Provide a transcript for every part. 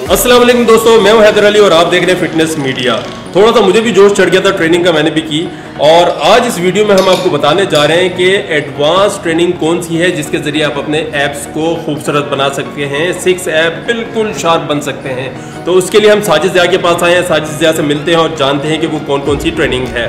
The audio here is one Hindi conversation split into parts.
अस्सलाम वालेकुम दोस्तों, मैं हूं हैदर अली और आप देख रहे हैं फिटनेस मीडिया। थोड़ा सा मुझे भी जोश चढ़ गया था, ट्रेनिंग का मैंने भी की। और आज इस वीडियो में हम आपको बताने जा रहे हैं कि एडवांस ट्रेनिंग कौन सी है जिसके ज़रिए आप अपने एप्स को खूबसूरत बना सकते हैं, 6 ऐप बिल्कुल शार्प बन सकते हैं। तो उसके लिए हम साजिद ज़िया के पास आए हैं, साजिद ज़िया से मिलते हैं और जानते हैं कि वो कौन कौन सी ट्रेनिंग है।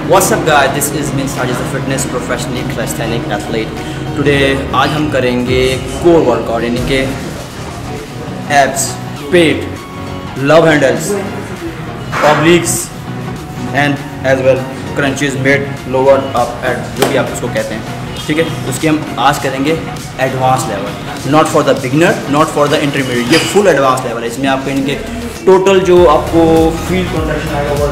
What's up guys, this is me Sajid, the fitness professional calisthenic athlete. Today आज हम करेंगे कोर वर्कआउट, यानी कि एब्स, पेट, love handles, obliques and as well crunches, mid, lower, up, एड, जो भी आप उसको कहते हैं। ठीक है, उसके हम आज करेंगे advance level, not for the beginner, not for the intermediate, ये फुल एडवांस लेवल है। इसमें आपको इनके टोटल जो आपको फील्ड कॉन्ट्रैक्शन आएगा वो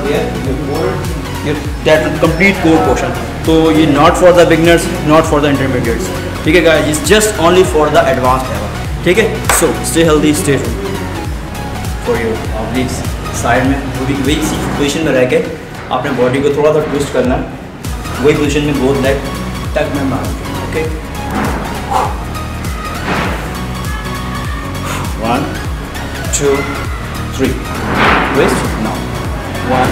कंप्लीट कोर पोर्शन। तो ये not for the beginners, not for the intermediates. ठीक है guys, it's just only for the advance level. ठीक है, so stay healthy, stay for your ऑब्लिक्स। Side में वही पोजीशन में रह के आपने बॉडी को थोड़ा सा ट्विस्ट करना है, वही पोजीशन में बोथ लेग टक में मारना। Okay, 1 2 3 twist. नाउ 1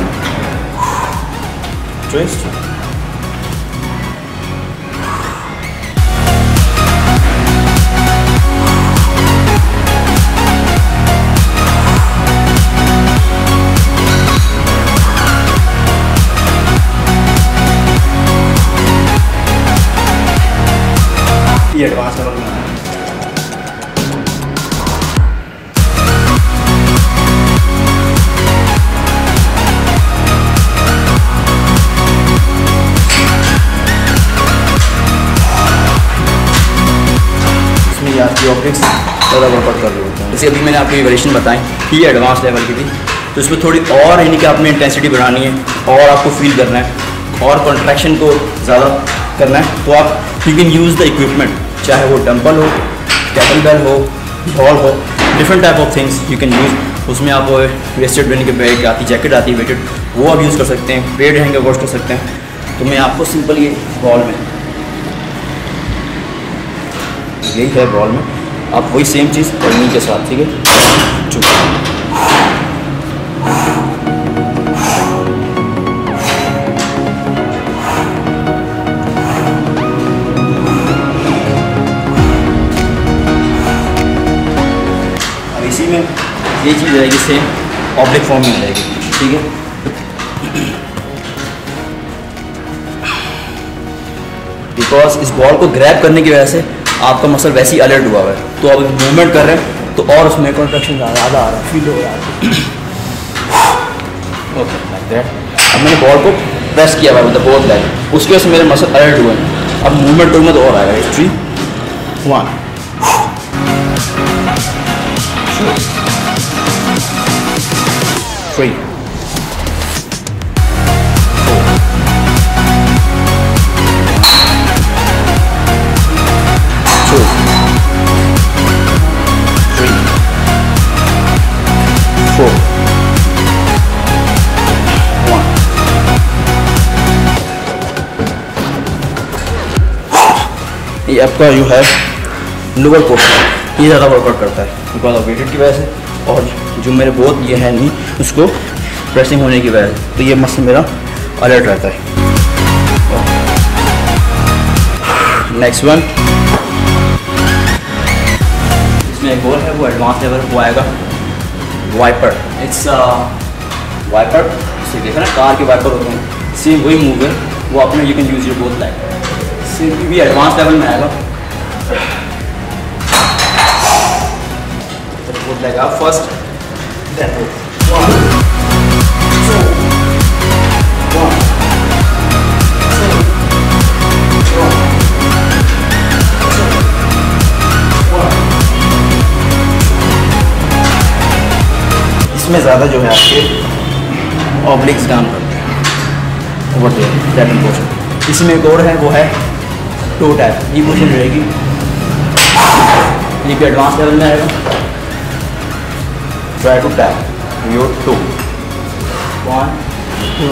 twist, ये एडवांस लेवल में आपकी ऑब्लिक्स ज़्यादा वर्कआउट कर रहे होते हैं। जैसे अभी मैंने आपको ये वेरिएशन बताई, ये एडवांस लेवल की थी, तो इसमें थोड़ी और यानी कि आपने इंटेंसिटी बढ़ानी है और आपको फील करना है और कॉन्ट्रैक्शन को ज़्यादा करना है, तो आप you can use the equipment, चाहे वो डंबल हो, कैटल बेल हो, बॉल हो, different type of things you can use. उसमें आप वेस्टेड यानी कि बैग आती, जैकेट आती है वेटेड, वो आप यूज़ कर सकते हैं, पेड हैंगर वॉश कर सकते हैं। तो मैं आपको सिंपल ये बॉल में, यही है बॉल में, आप वही सेम चीज़ पढ़ने के साथ। ठीक है, अब इसी में ये चीज़ रहेगी सेम ऑब्लिक फॉर्म में रहेगी। ठीक है, बिकॉज इस बॉल को ग्रैब करने की वजह से आपका मसल वैसे ही अलर्ट हुआ हुआ है, तो अब मूवमेंट कर रहे हैं तो और उसमें कॉन्ट्रैक्शन ज़्यादा आ रहा है, फील हो रहा है। Okay, like that. अब मैंने बॉल को प्रेस किया हुआ है, मतलब बोथ लेग, उसकी वजह से मेरे मसल अलर्ट हुए हैं। अब मूवमेंट करूँगा तो और आएगा। 3 1 3 ये आपका जो है लोअर पोर्शन, ये ज़्यादा वर्कआउट करता है बिकॉज ऑफ वेटेड की वजह से, और जो मेरे बहुत ये है नहीं उसको प्रेसिंग होने की वजह से, तो ये मसल मेरा अलर्ट रहता है। नेक्स्ट वन, इसमें एक और है, वो एडवांस लेवल वो आएगा वाइपर। इट्स वाइपर, इसे देखा ना, कार के वाइपर होते हैं, सेम वही मूव है, वो आपने you can use your both leg, same भी एडवांस लेवल में आएगा। बोथ लेग आप फर्स्ट, देन 1 2 1 इसमें ज़्यादा जो है आपके ऑब्लिक्स काम करते हैं, वो डेटन पोर्शन। इसमें एक और है, वो है टो टैप, ये पोजीशन रहेगी, ये भी एडवांस लेवल में आएगा। Try to tap your toe, 1 2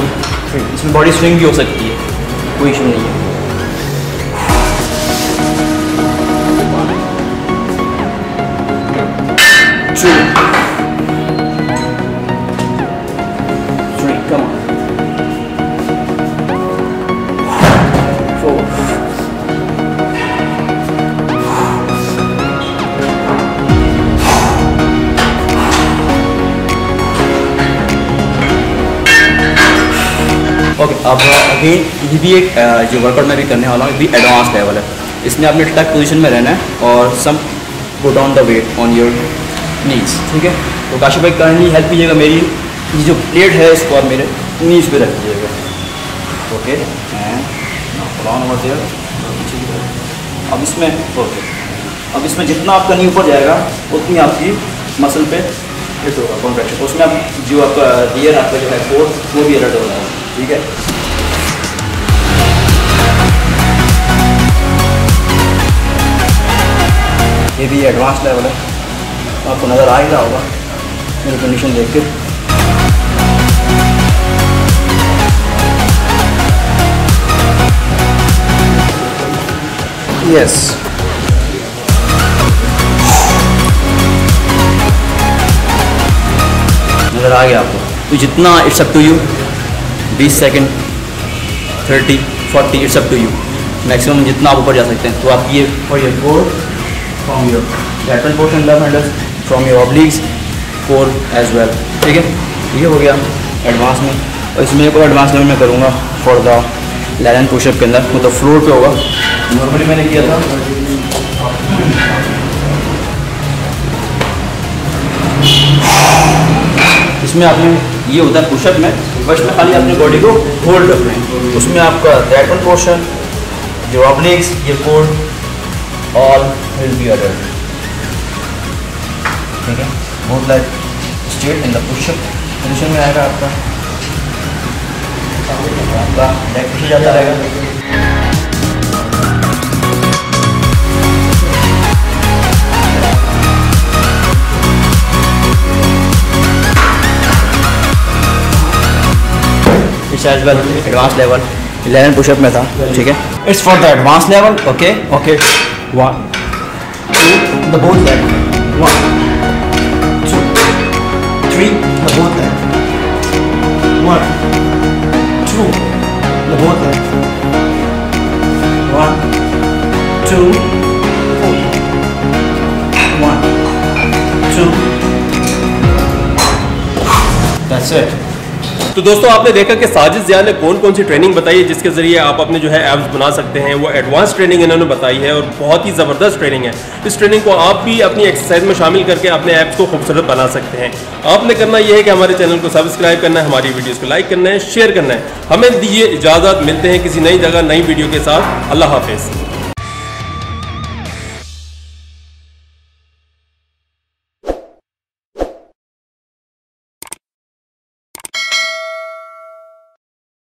3। इसमें बॉडी स्विंग भी हो सकती है, कोई इशू नहीं है। 2, 3, come on, 4, ओके। अब अगेन ये भी एक जो वर्कआउट मैं भी करने वाला हूँ, ये भी एडवांस लेवल है। इसमें आपने टक पोजीशन में रहना है और some put on the weight on your knees, ठीक है। तो काशिफ भाई करनी हेल्प कीजिएगा, मेरी ये जो प्लेट है इसको आप मेरे नीज पे रख दीजिएगा, ओके। अब इसमें ओके, अब इसमें जितना आपका नी ऊपर जाएगा उतनी आपकी मसल पे हिट होगा कॉन्ट्रैक्शन, उसमें आप जो आपका रियर आपका जो है कोर वो भी अलर्ट हो जाएगा, ठीक है। ये भी एडवांस लेवल है, आपको नज़र आ ही रहा होगा मेरी कंडीशन देख के। यस, नज़र आ गया आपको। तो जितना it's up to you, 20 second, 30, 40, it's up to you. Maximum जितना आप ऊपर जा सकते हैं। तो आप ये for your core from your lateral portion left handers, from your obliques core as well, ठीक है। ये हो गया एडवांस में। और इसमें एक और एडवांस लेवल मैं करूँगा फॉर द लैलन पुशअप के अंदर, मतलब फ्लोर पे होगा। नॉर्मली मैंने किया था इसमें आपने ये होता है पुशअप में, बस में खाली अपनी बॉडी को होल्ड रखना है। उसमें आपका लैटरल पोर्शन, जो ऑब्लिक्स, ये core all will be alert, ठीक है। Both like straight in the pushup position में आएगा आपका लेग पीछे जाता रहेगा। As well advance level 11 pushup में था, ठीक है। It's for the advance level, okay okay. 1, 2 the both leg, 1, 2, 3 the both leg, 1, 2 the both leg, 1, 2, 1, 2, that's it। तो दोस्तों आपने देखा कि साजिद ज़िया ने कौन कौन सी ट्रेनिंग बताई है जिसके ज़रिए आप अपने जो है एब्स बना सकते हैं। वो एडवांस ट्रेनिंग इन्होंने बताई है और बहुत ही ज़बरदस्त ट्रेनिंग है। इस ट्रेनिंग को आप भी अपनी एक्सरसाइज में शामिल करके अपने एब्स को खूबसूरत बना सकते हैं। आपने करना यह है कि हमारे चैनल को सब्सक्राइब करना है, हमारी वीडियोज़ को लाइक करना है, शेयर करना है। हमें दीजिए इजाज़त, मिलते हैं किसी नई जगह नई वीडियो के साथ। अल्लाह हाफिज़।